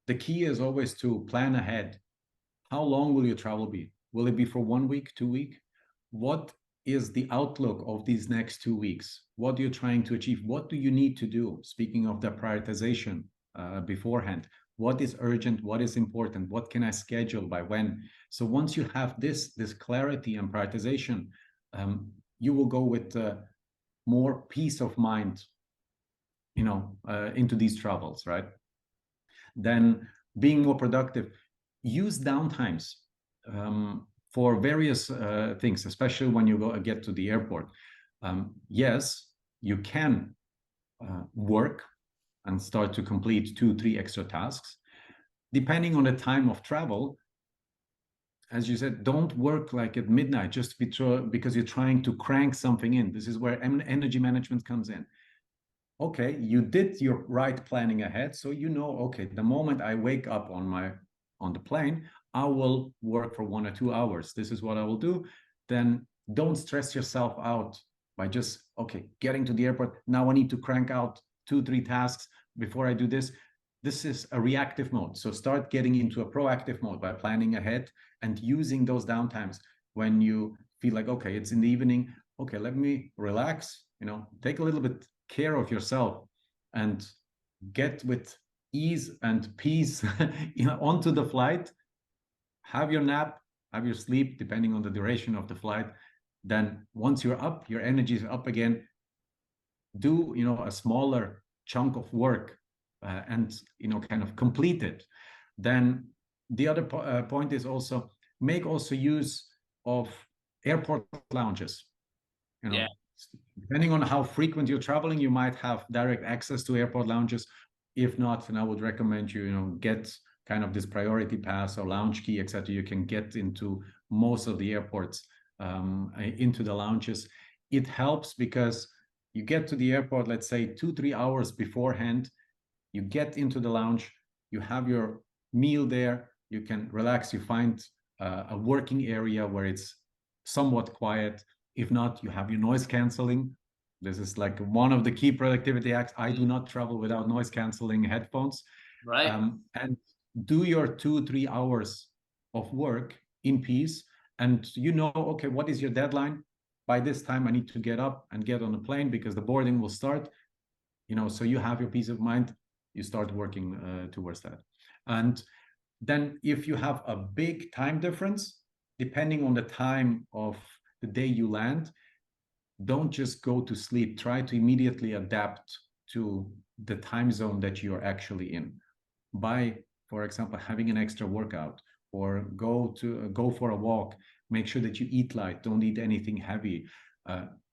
The key is always to plan ahead. How long will your travel be? Will it be for 1 week, 2 weeks? What is the outlook of these next 2 weeks? What are you trying to achieve? What do you need to do? Speaking of the prioritization beforehand, what is urgent? What is important? What can I schedule by when? So once you have this clarity and prioritization, you will go with more peace of mind, into these travels, right? Then being more productive, use downtimes for various things, especially when you get to the airport. Yes, you can work and start to complete 2-3 extra tasks. Depending on the time of travel, as you said, don't work like at midnight just because you're trying to crank something in. This is where energy management comes in. Okay, you did your right planning ahead, so okay, the moment I wake up on the plane, I will work for 1 or 2 hours. This is what I will do. Then don't stress yourself out by just, okay, getting to the airport. Now I need to crank out 2-3 tasks before I do this. This is a reactive mode. So start getting into a proactive mode by planning ahead and using those downtimes when you feel like, okay, it's in the evening. Okay, let me relax, take a little bit care of yourself and get with ease and peace onto the flight. Have your nap, have your sleep, depending on the duration of the flight, Then once you're up, your energy is up again. Do, you know, a smaller chunk of work and, you know, kind of complete it. Then the other point is also make also use of airport lounges. You know, Yeah. depending on how frequent you're traveling, you might have direct access to airport lounges. If not, then I would recommend you, you know, get kind of this priority pass or lounge key, etc. You can get into most of the airports, into the lounges. It helps because you get to the airport, let's say 2-3 hours beforehand. You get into the lounge, you have your meal there, you can relax, you find a working area where it's somewhat quiet. If not, you have your noise canceling. This is like one of the key productivity acts. I do not travel without noise canceling headphones. Right. And do your 2-3 hours of work in peace. And you know, okay, what is your deadline? By this time, I need to get up and get on a plane because the boarding will start. You know, so you have your peace of mind. You start working towards that. And then if you have a big time difference, depending on the time of the day you land, don't just go to sleep. Try to immediately adapt to the time zone that you're actually in by, for example, having an extra workout, or go for a walk. Make sure that you eat light. Don't eat anything heavy.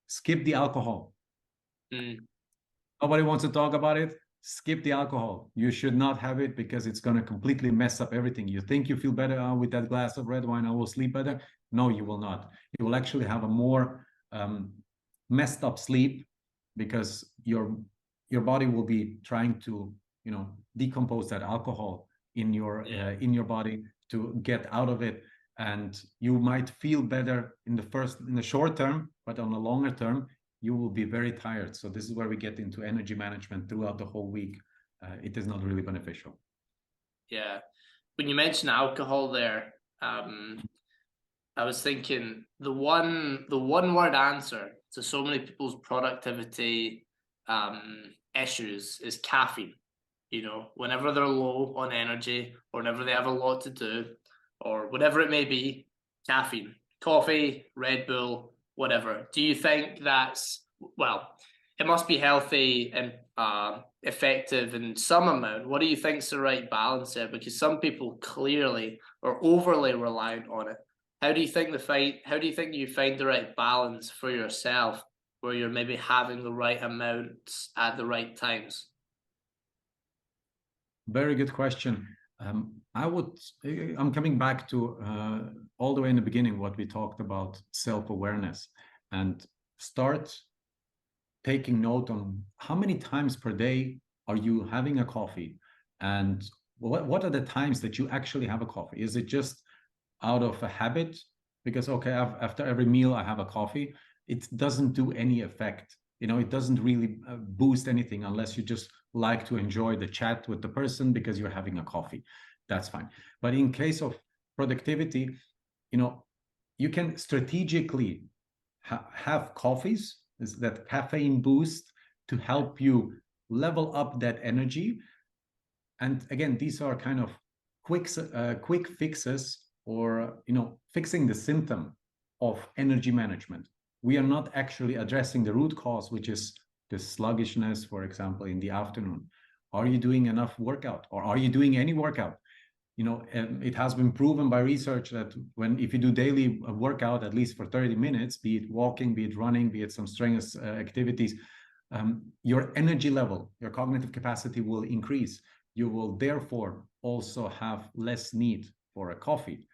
Skip the alcohol. Nobody wants to talk about it. Skip the alcohol. You should not have it because it's going to completely mess up everything. You think you feel better with that glass of red wine, I will sleep better. No, you will not. You will actually have a more messed up sleep because your body will be trying to, you know, decompose that alcohol in your body to get out of it. And you might feel better in the short term, but on the longer term, you will be very tired. So this is where we get into energy management throughout the whole week. It is not really beneficial. Yeah. When you mentioned alcohol there, I was thinking the one word answer to so many people's productivity issues is caffeine. You know, whenever they're low on energy or whenever they have a lot to do or whatever it may be, caffeine, coffee, Red Bull, whatever. Do you think that's, well, it must be healthy and effective in some amount. What do you think is the right balance there? Because some people clearly are overly reliant on it. How do you think you find the right balance for yourself where you're maybe having the right amounts at the right times? Very good question. I'm coming back to all the way in the beginning, what we talked about, self-awareness, and start taking note on how many times per day are you having a coffee, and what are the times that you actually have a coffee? Is it just out of a habit? Because, okay, after every meal, I have a coffee. It doesn't do any effect. You know, it doesn't really boost anything unless you just like to enjoy the chat with the person because you're having a coffee. That's fine. But in case of productivity, you know, you can strategically have coffees, that caffeine boost, to help you level up that energy. And again, these are kind of quick fixes, or, you know, fixing the symptom of energy management. We are not actually addressing the root cause, which is the sluggishness, for example, in the afternoon. Are you doing enough workout, or are you doing any workout? You know, it has been proven by research that if you do daily workout, at least for 30 minutes, be it walking, be it running, be it some strenuous activities, your energy level, your cognitive capacity will increase. You will therefore also have less need for a coffee.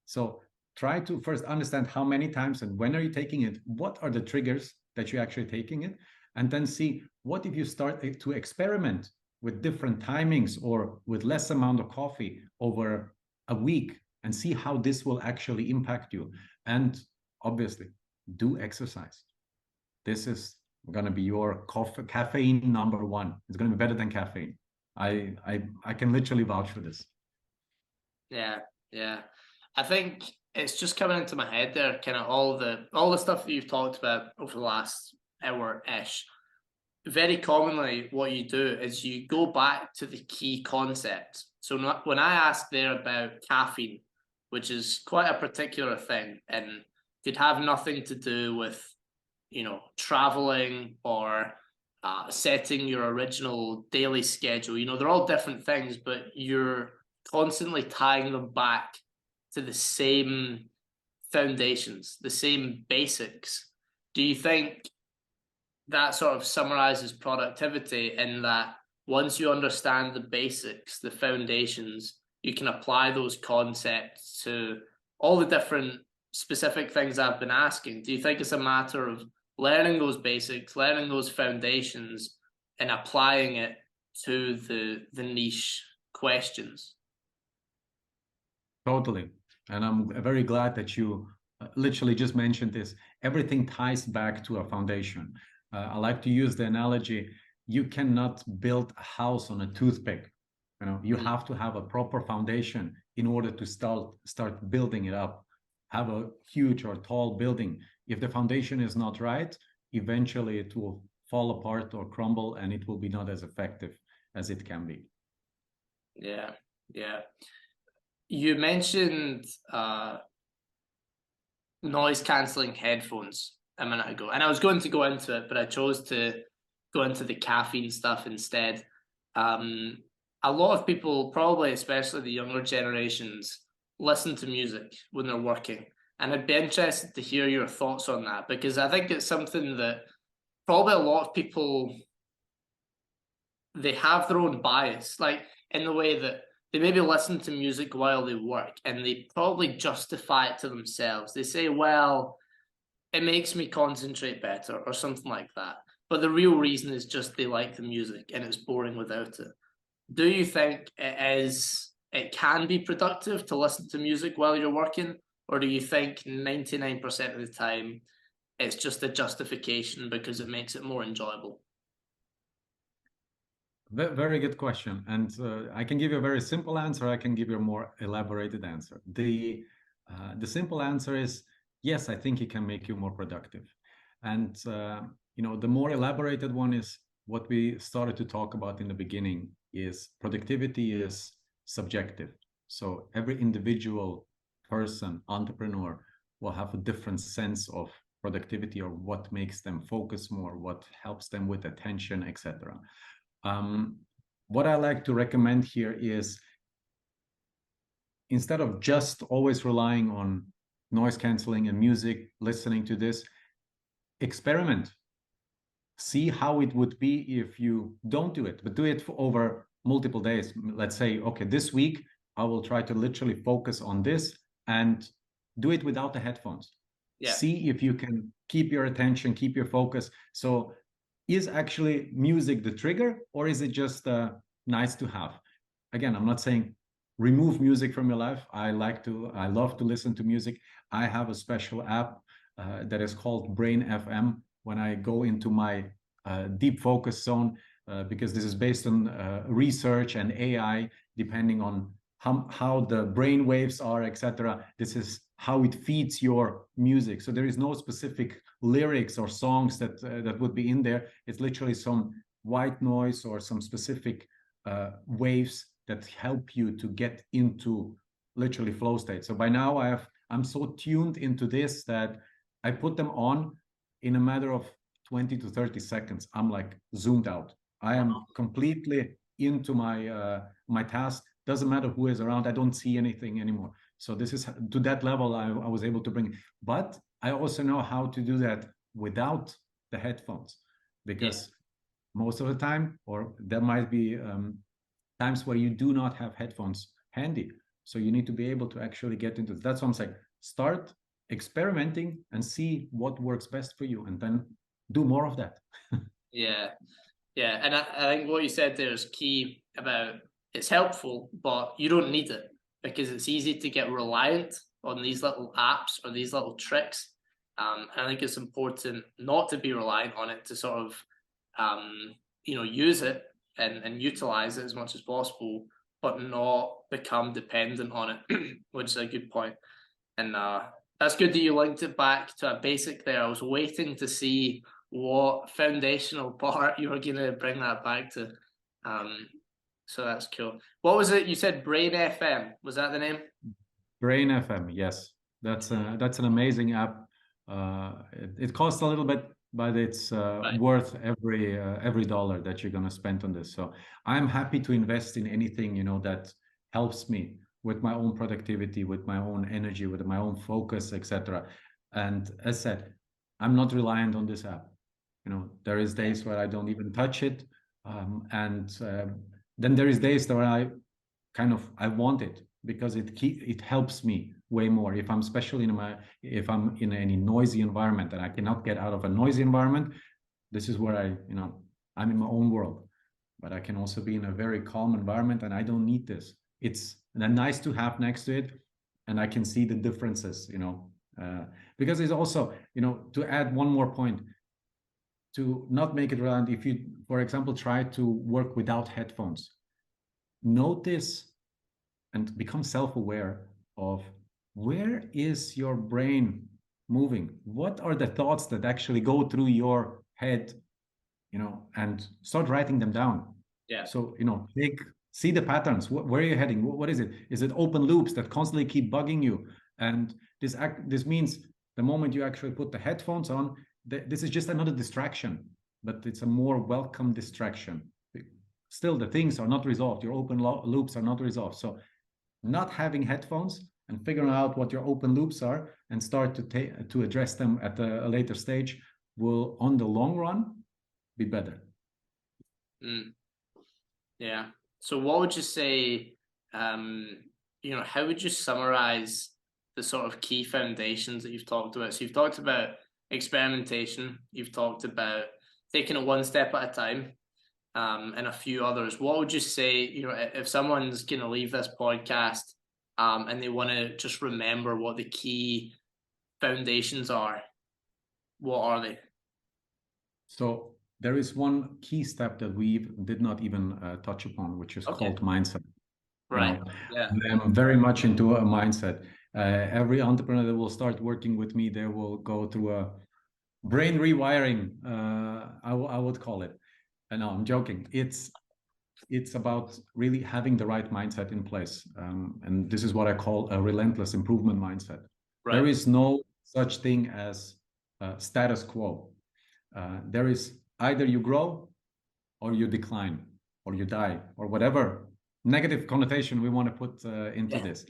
So try to first understand how many times and when are you taking it, what are the triggers that you're actually taking it, and then see what if you start to experiment with different timings or with less amount of coffee over a week, and see how this will actually impact you. And obviously, do exercise. This is going to be your caffeine number one. It's going to be better than caffeine. I can literally vouch for this. Yeah. I think it's just coming into my head there, kind of all the stuff that you've talked about over the last hour-ish. Very commonly, what you do is you go back to the key concept. So when I asked there about caffeine, which is quite a particular thing in could have nothing to do with, you know, traveling or setting your original daily schedule. You know, they're all different things, but you're constantly tying them back to the same foundations, the same basics. Do you think that sort of summarizes productivity in that once you understand the basics, the foundations, you can apply those concepts to all the different specific things I've been asking? Do you think it's a matter of learning those basics, learning those foundations, and applying it to the niche questions? Totally. And I'm very glad that you literally just mentioned this. Everything ties back to a foundation. I like to use the analogy, you cannot build a house on a toothpick. You know, you have to have a proper foundation in order to start building it up. Have a huge or tall building. If the foundation is not right, eventually it will fall apart or crumble, and it will be not as effective as it can be. Yeah, yeah. You mentioned noise cancelling headphones a minute ago, and I was going to go into it, but I chose to go into the caffeine stuff instead. A lot of people, probably especially the younger generations, listen to music when they're working, and I'd be interested to hear your thoughts on that, because I think it's something that probably a lot of people, they have their own bias, like in the way that they maybe listen to music while they work and they probably justify it to themselves. They say, well, it makes me concentrate better or something like that. But the real reason is just they like the music and it's boring without it. Do you think it can be productive to listen to music while you're working? Or do you think 99% of the time it's just a justification because it makes it more enjoyable? Very good question. And I can give you a very simple answer. I can give you a more elaborated answer. The simple answer is yes, I think it can make you more productive. And you know, the more elaborated one is what we started to talk about in the beginning, is productivity is subjective. So every individual person, entrepreneur, will have a different sense of productivity, or what makes them focus more, what helps them with attention, etc. What I like to recommend here is, instead of just always relying on noise canceling and music, listening to this, experiment. See how it would be if you don't do it, but do it for over multiple days. Let's say, okay, this week I will try to literally focus on this, and do it without the headphones. Yeah. See if you can keep your attention, keep your focus. So is actually music the trigger, or is it just nice to have? Again, I'm not saying remove music from your life. I love to listen to music. I have a special app that is called Brain FM when I go into my deep focus zone, because this is based on research and AI, depending on how the brain waves are, etc. This is how it feeds your music. So there is no specific lyrics or songs that would be in there. It's literally some white noise or some specific waves that help you to get into literally flow state. So by now I'm so tuned into this that I put them on in a matter of 20 to 30 seconds. I'm like zoomed out. I am completely into my task. Doesn't matter who is around. I don't see anything anymore. So this is to that level I was able to bring it. But I also know how to do that without the headphones, because most of the time, or there might be times where you do not have headphones handy. So you need to be able to actually get into it. That's what I'm saying. Start experimenting and see what works best for you, and then do more of that. Yeah. And I think what you said there is key about, it's helpful, but you don't need it, because it's easy to get reliant on these little apps or these little tricks. And I think it's important not to be reliant on it, to sort of, use it and utilize it as much as possible, but not become dependent on it, which is a good point. And that's good that you linked it back to a basic there. I was waiting to see what foundational part you were going to bring that back to. So that's cool. What was it? You said Brain FM. Was that the name? Brain FM, yes. That's an amazing app. It costs a little bit, but it's Right. worth every dollar that you're going to spend on this. So I'm happy to invest in anything, you know, that helps me with my own productivity, with my own energy, with my own focus, etc. And as said, I'm not reliant on this app. You know, there is days where I don't even touch it, and then there is days where I want it because it helps me way more. If I'm especially if I'm in any noisy environment and I cannot get out of a noisy environment, this is where I'm in my own world. But I can also be in a very calm environment and I don't need this. It's nice to have next to it, and I can see the differences, because it's also, to add one more point, to not make it relevant. If you, for example, try to work without headphones, notice and become self-aware of where is your brain moving? What are the thoughts that actually go through your head, and start writing them down. Yeah. So, see the patterns. Where are you heading? What is it? Is it open loops that constantly keep bugging you? And this means the moment you actually put the headphones on, this is just another distraction, but it's a more welcome distraction. Still, the things are not resolved. Your open loops are not resolved. So not having headphones and figuring out what your open loops are and start to address them at a later stage will, on the long run, be better. Yeah. So what would you say, how would you summarize the sort of key foundations that you've talked about? So you've talked about experimentation, you've talked about taking it one step at a time, and a few others. What would you say, if someone's going to leave this podcast and they want to just remember what the key foundations are, what are they? So there is one key step that we did not even touch upon, which is called mindset. Right. Yeah. I'm very much into a mindset. Every entrepreneur that will start working with me, they will go through a brain rewiring, I would call it. And no, I'm joking. It's about really having the right mindset in place. And this is what I call a relentless improvement mindset. Right. There is no such thing as status quo. There is either you grow or you decline or you die or whatever negative connotation we want to put into this.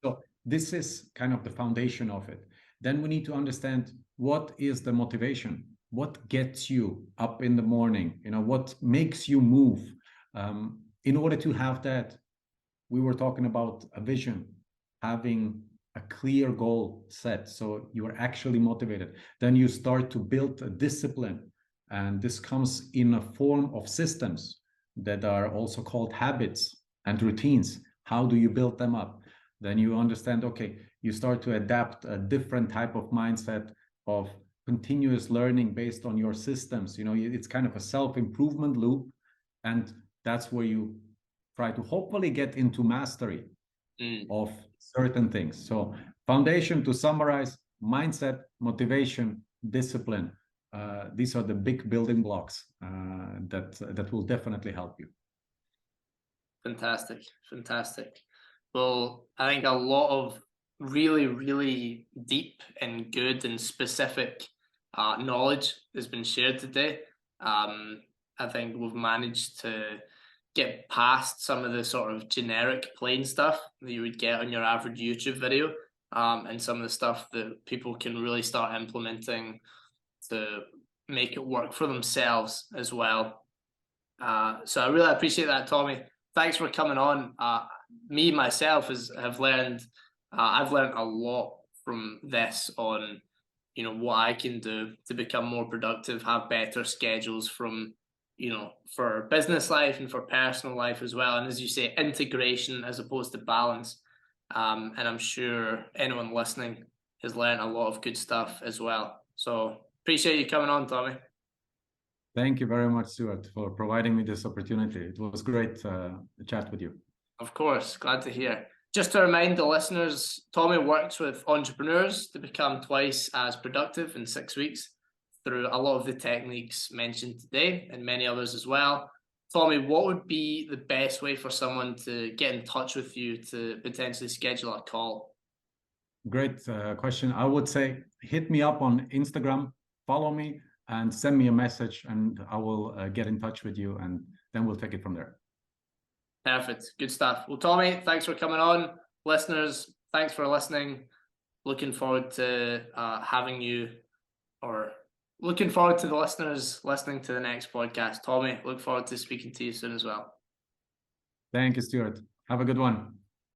So this is kind of the foundation of it. Then we need to understand what is the motivation, what gets you up in the morning, what makes you move. In order to have that, we were talking about a vision, having a clear goal set, so you are actually motivated. Then you start to build a discipline, and this comes in a form of systems that are also called habits and routines. How do you build them up? Then you understand, okay, you start to adapt a different type of mindset of continuous learning based on your systems. It's kind of a self-improvement loop, and that's where you try to hopefully get into mastery of certain things. So foundation, to summarize: mindset, motivation, discipline. These are the big building blocks that will definitely help you. Fantastic. Well, I think a lot of really, really deep and good and specific knowledge has been shared today. I think we've managed to get past some of the sort of generic plain stuff that you would get on your average YouTube video, and some of the stuff that people can really start implementing to make it work for themselves as well. So I really appreciate that, Tommy. Thanks for coming on. Me, myself, I've learned a lot from this on, what I can do to become more productive, have better schedules from, for business life and for personal life as well. And as you say, integration as opposed to balance. And I'm sure anyone listening has learned a lot of good stuff as well. So appreciate you coming on, Tommy. Thank you very much, Stewart, for providing me this opportunity. It was great to chat with you. Of course, glad to hear. Just to remind the listeners, Tommy works with entrepreneurs to become twice as productive in 6 weeks through a lot of the techniques mentioned today and many others as well. Tommy, what would be the best way for someone to get in touch with you to potentially schedule a call? great question. I would say hit me up on Instagram, follow me, and send me a message, and I will get in touch with you, and then we'll take it from there. Perfect. Good stuff. Well, Tommy, thanks for coming on. Listeners, thanks for listening. Looking forward to having you, or looking forward to the listeners listening to the next podcast. Tommy, look forward to speaking to you soon as well. Thank you, Stewart. Have a good one.